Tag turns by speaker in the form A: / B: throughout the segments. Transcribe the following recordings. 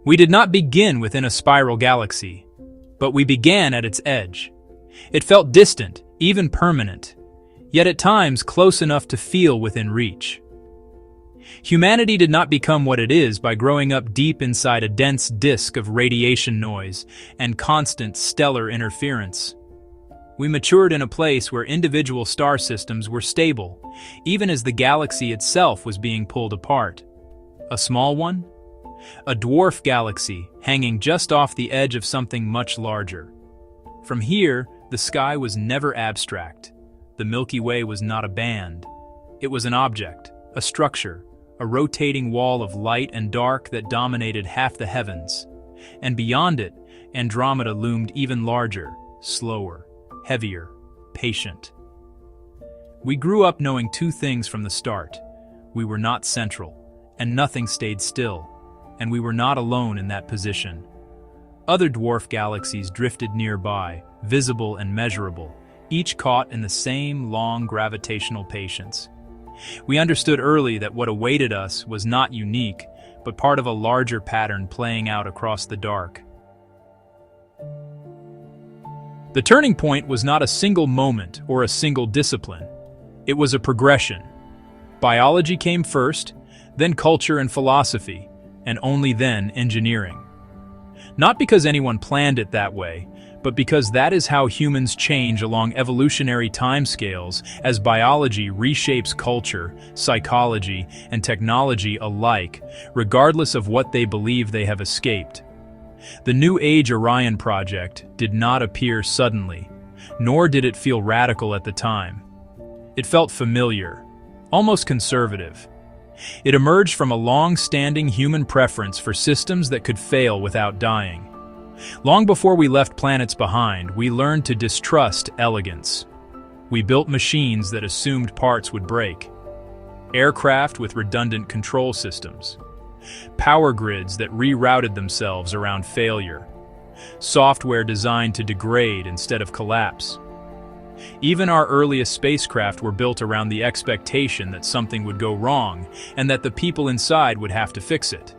A: We did not begin within a spiral galaxy, but we began at its edge. It felt distant, even permanent, yet at times close enough to feel within reach. Humanity did not become what it is by growing up deep inside a dense disk of radiation noise and constant stellar interference. We matured in a place where individual star systems were stable, even as the galaxy itself was being pulled apart. A small one? A dwarf galaxy hanging just off the edge of something much larger. From here, the sky was never abstract. The Milky Way was not a band. It was an object, a structure, a rotating wall of light and dark that dominated half the heavens. And beyond it, Andromeda loomed even larger, slower, heavier, patient. We grew up knowing two things from the start. We were not central, and nothing stayed still, and we were not alone in that position. Other dwarf galaxies drifted nearby, visible and measurable, each caught in the same long gravitational patience. We understood early that what awaited us was not unique, but part of a larger pattern playing out across the dark. The turning point was not a single moment or a single discipline. It was a progression. Biology came first, then culture and philosophy, and only then engineering. Not because anyone planned it that way, but because that is how humans change along evolutionary timescales as biology reshapes culture, psychology, and technology alike, regardless of what they believe they have escaped. The new Age Orion Project did not appear suddenly, nor did it feel radical at the time. It felt familiar, almost conservative. It emerged from a long-standing human preference for systems that could fail without dying. Long before we left planets behind, we learned to distrust elegance. We built machines that assumed parts would break. Aircraft with redundant control systems. Power grids that rerouted themselves around failure. Software designed to degrade instead of collapse. Even our earliest spacecraft were built around the expectation that something would go wrong and that the people inside would have to fix it.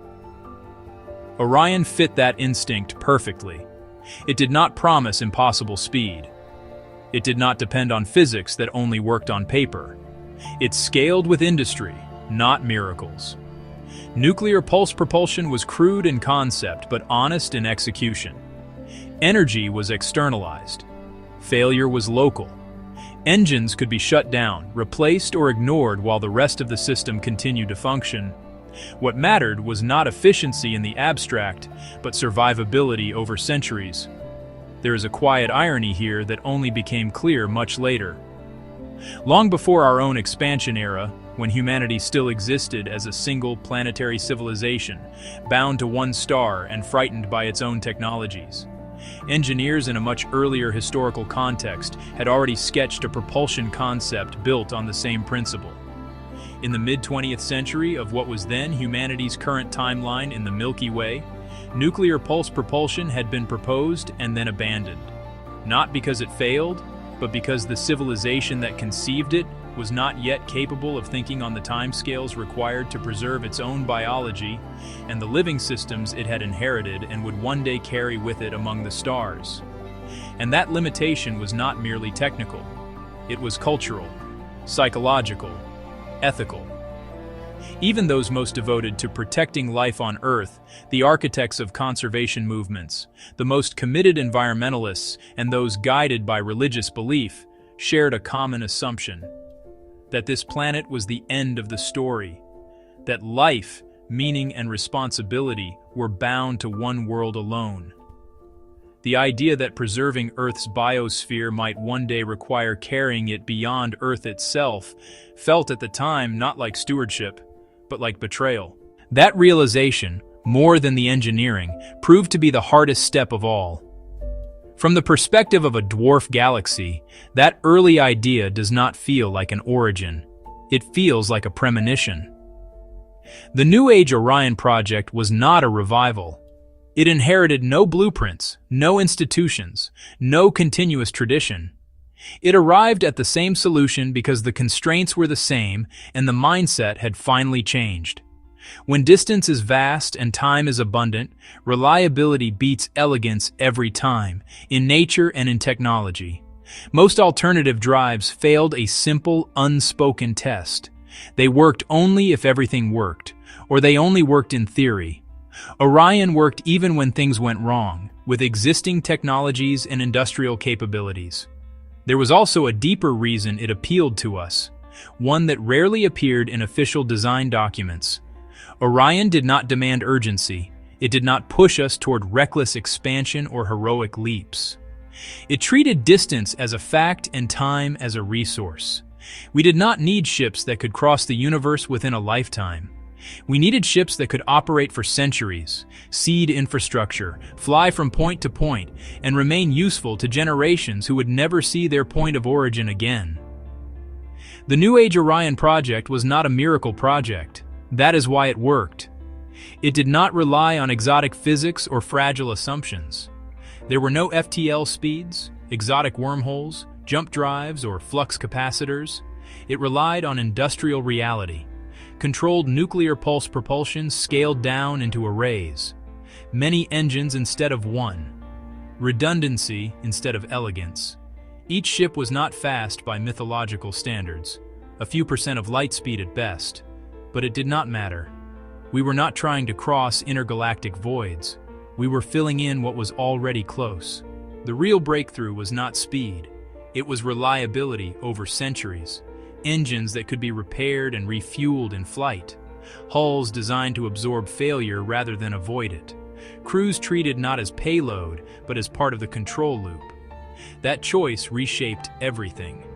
A: Orion fit that instinct perfectly. It did not promise impossible speed. It did not depend on physics that only worked on paper. It scaled with industry, not miracles. Nuclear pulse propulsion was crude in concept but honest in execution. Energy was externalized. Failure was local. Engines could be shut down, replaced, or ignored while the rest of the system continued to function. What mattered was not efficiency in the abstract, but survivability over centuries. There is a quiet irony here that only became clear much later. Long before our own expansion era, when humanity still existed as a single planetary civilization, bound to one star and frightened by its own technologies, engineers in a much earlier historical context had already sketched a propulsion concept built on the same principle. In the mid-20th century of what was then humanity's current timeline in the Milky Way, nuclear pulse propulsion had been proposed and then abandoned. Not because it failed, but because the civilization that conceived it was not yet capable of thinking on the timescales required to preserve its own biology and the living systems it had inherited and would one day carry with it among the stars. And that limitation was not merely technical. It was cultural, psychological, ethical. Even those most devoted to protecting life on Earth, the architects of conservation movements, the most committed environmentalists, and those guided by religious belief, shared a common assumption: that this planet was the end of the story, that life, meaning, and responsibility were bound to one world alone. The idea that preserving Earth's biosphere might one day require carrying it beyond Earth itself felt at the time not like stewardship, but like betrayal. That realization, more than the engineering, proved to be the hardest step of all. From the perspective of a dwarf galaxy, that early idea does not feel like an origin. It feels like a premonition. The New Age Orion Project was not a revival. It inherited no blueprints, no institutions, no continuous tradition. It arrived at the same solution because the constraints were the same and the mindset had finally changed. When distance is vast and time is abundant, reliability beats elegance every time, in nature and in technology. Most alternative drives failed a simple, unspoken test. They worked only if everything worked, or they only worked in theory. Orion worked even when things went wrong, with existing technologies and industrial capabilities. There was also a deeper reason it appealed to us, one that rarely appeared in official design documents. Orion did not demand urgency. It did not push us toward reckless expansion or heroic leaps. It treated distance as a fact and time as a resource. We did not need ships that could cross the universe within a lifetime. We needed ships that could operate for centuries, seed infrastructure, fly from point to point, and remain useful to generations who would never see their point of origin again. The new Age Orion Project was not a miracle project. That is why it worked. It did not rely on exotic physics or fragile assumptions. There were no FTL speeds, exotic wormholes, jump drives, or flux capacitors. It relied on industrial reality. Controlled nuclear pulse propulsion scaled down into arrays. Many engines instead of one. Redundancy instead of elegance. Each ship was not fast by mythological standards, a few percent of light speed at best. But it did not matter. We were not trying to cross intergalactic voids. We were filling in what was already close. The real breakthrough was not speed. It was reliability over centuries. Engines that could be repaired and refueled in flight. Hulls designed to absorb failure rather than avoid it. Crews treated not as payload, but as part of the control loop. That choice reshaped everything.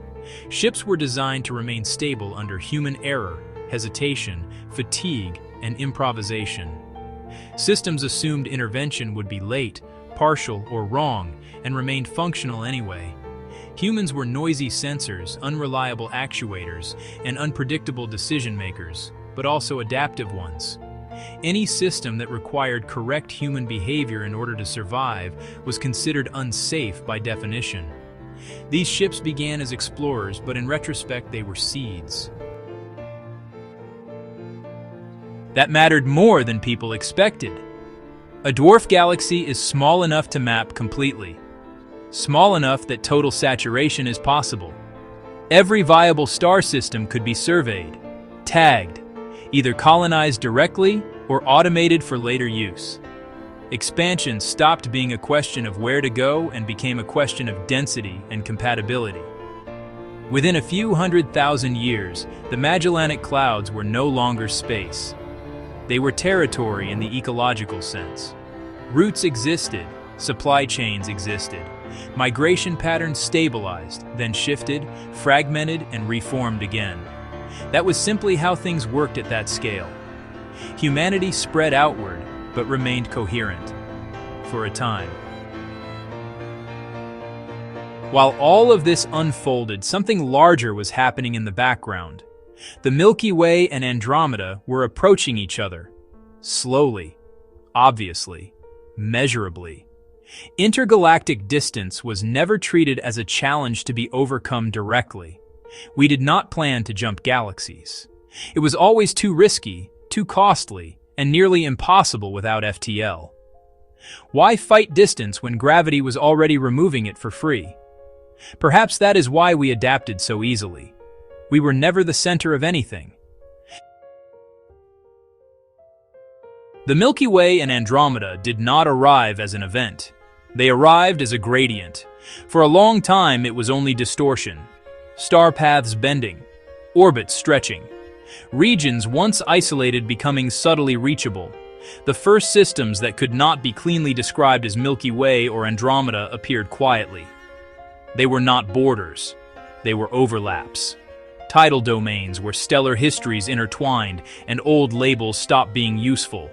A: Ships were designed to remain stable under human error, hesitation, fatigue, and improvisation. Systems assumed intervention would be late, partial, or wrong, and remained functional anyway. Humans were noisy sensors, unreliable actuators, and unpredictable decision-makers, but also adaptive ones. Any system that required correct human behavior in order to survive was considered unsafe by definition. These ships began as explorers, but in retrospect they were seeds. That mattered more than people expected. A dwarf galaxy is small enough to map completely. Small enough that total saturation is possible. Every viable star system could be surveyed, tagged, either colonized directly or automated for later use. Expansion stopped being a question of where to go and became a question of density and compatibility. Within a few 100,000 years, the Magellanic Clouds were no longer space. They were territory in the ecological sense. Routes existed, supply chains existed. Migration patterns stabilized, then shifted, fragmented, and reformed again. That was simply how things worked at that scale. Humanity spread outward, but remained coherent. For a time. While all of this unfolded, something larger was happening in the background. The Milky Way and Andromeda were approaching each other. Slowly. Obviously. Measurably. Intergalactic distance was never treated as a challenge to be overcome directly. We did not plan to jump galaxies. It was always too risky, too costly, and nearly impossible without FTL. Why fight distance when gravity was already removing it for free? Perhaps that is why we adapted so easily. We were never the center of anything. The Milky Way and Andromeda did not arrive as an event. They arrived as a gradient. For a long time, it was only distortion. Star paths bending. Orbits stretching. Regions once isolated becoming subtly reachable. The first systems that could not be cleanly described as Milky Way or Andromeda appeared quietly. They were not borders. They were overlaps. Tidal domains where stellar histories intertwined and old labels stopped being useful.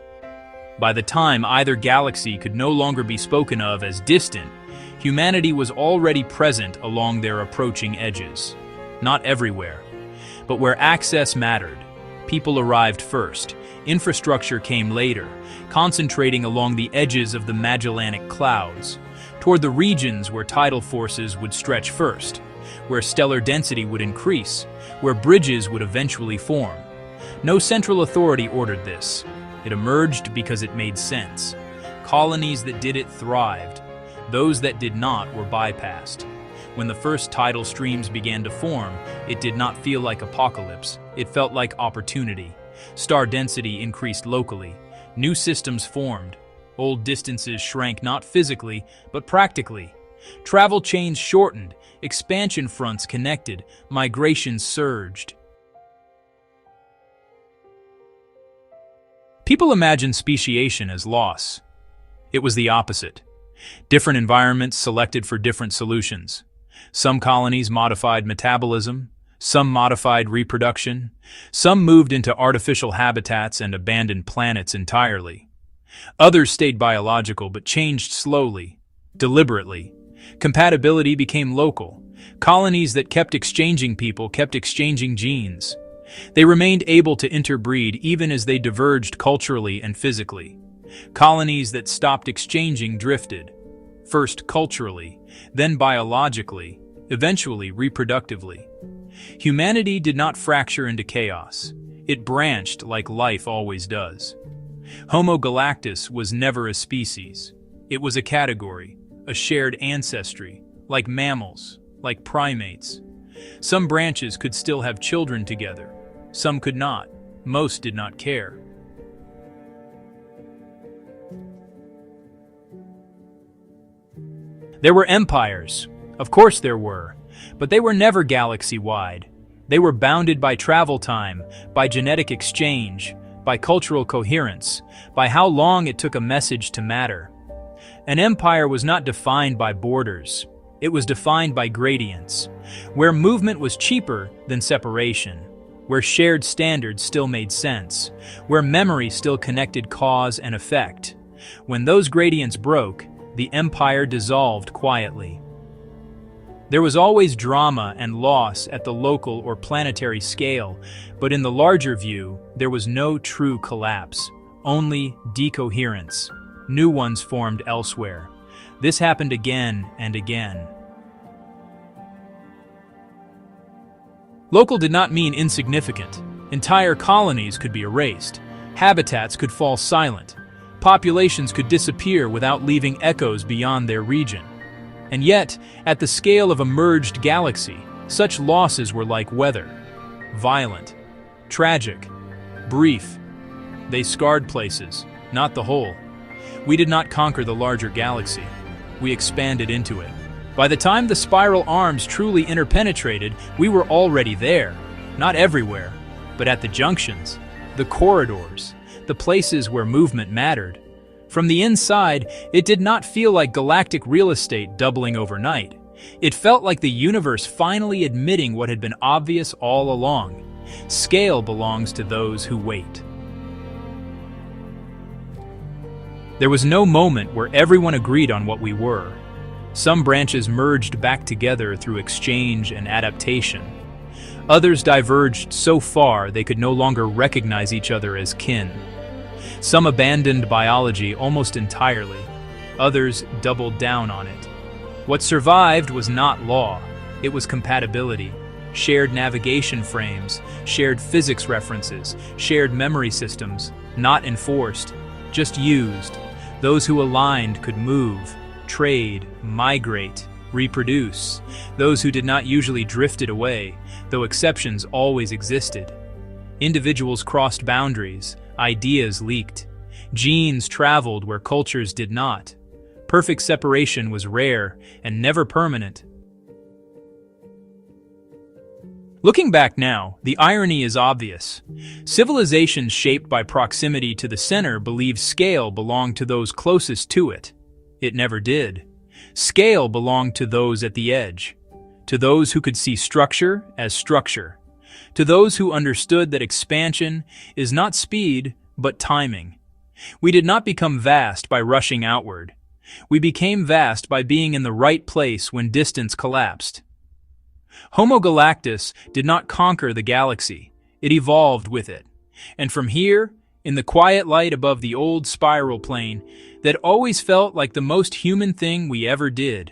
A: By the time either galaxy could no longer be spoken of as distant, humanity was already present along their approaching edges. Not everywhere, but where access mattered. People arrived first. Infrastructure came later, concentrating along the edges of the Magellanic Clouds, toward the regions where tidal forces would stretch first, where stellar density would increase, where bridges would eventually form. No central authority ordered this. It emerged because it made sense. Colonies that did it thrived. Those that did not were bypassed. When the first tidal streams began to form, it did not feel like apocalypse. It felt like opportunity. Star density increased locally. New systems formed. Old distances shrank not physically, but practically. Travel chains shortened. Expansion fronts connected. Migration surged. People imagine speciation as loss. It was the opposite. Different environments selected for different solutions. Some colonies modified metabolism, some modified reproduction, some moved into artificial habitats and abandoned planets entirely. Others stayed biological but changed slowly, deliberately. Compatibility became local. Colonies that kept exchanging people kept exchanging genes. They remained able to interbreed even as they diverged culturally and physically. Colonies that stopped exchanging drifted, first culturally, then biologically, eventually reproductively. Humanity did not fracture into chaos. It branched like life always does. Homo galactus was never a species. It was a category, a shared ancestry, like mammals, like primates. Some branches could still have children together. Some could not. Most did not care. There were empires. Of course there were. But they were never galaxy-wide. They were bounded by travel time, by genetic exchange, by cultural coherence, by how long it took a message to matter. An empire was not defined by borders. It was defined by gradients, where movement was cheaper than separation, where shared standards still made sense, where memory still connected cause and effect. When those gradients broke, the empire dissolved quietly. There was always drama and loss at the local or planetary scale, but in the larger view, there was no true collapse, only decoherence. New ones formed elsewhere. This happened again and again. Local did not mean insignificant. Entire colonies could be erased. Habitats could fall silent. Populations could disappear without leaving echoes beyond their region. And yet, at the scale of a merged galaxy, such losses were like weather. Violent, tragic, brief. They scarred places, not the whole. We did not conquer the larger galaxy. We expanded into it. By the time the spiral arms truly interpenetrated, we were already there. Not everywhere, but at the junctions, the corridors, the places where movement mattered. From the inside, it did not feel like galactic real estate doubling overnight. It felt like the universe finally admitting what had been obvious all along. Scale belongs to those who wait. There was no moment where everyone agreed on what we were. Some branches merged back together through exchange and adaptation. Others diverged so far they could no longer recognize each other as kin. Some abandoned biology almost entirely. Others doubled down on it. What survived was not law. It was compatibility. Shared navigation frames, shared physics references, shared memory systems, not enforced, just used. Those who aligned could move, trade, migrate, reproduce. Those who did not usually drifted away, though exceptions always existed. Individuals crossed boundaries, ideas leaked. Genes traveled where cultures did not. Perfect separation was rare and never permanent. Looking back now, the irony is obvious. Civilizations shaped by proximity to the center believed scale belonged to those closest to it. It never did. Scale belonged to those at the edge, to those who could see structure as structure, to those who understood that expansion is not speed, but timing. We did not become vast by rushing outward. We became vast by being in the right place when distance collapsed. Homo galactus did not conquer the galaxy. It evolved with it. And from here, in the quiet light above the old spiral plane, that always felt like the most human thing we ever did.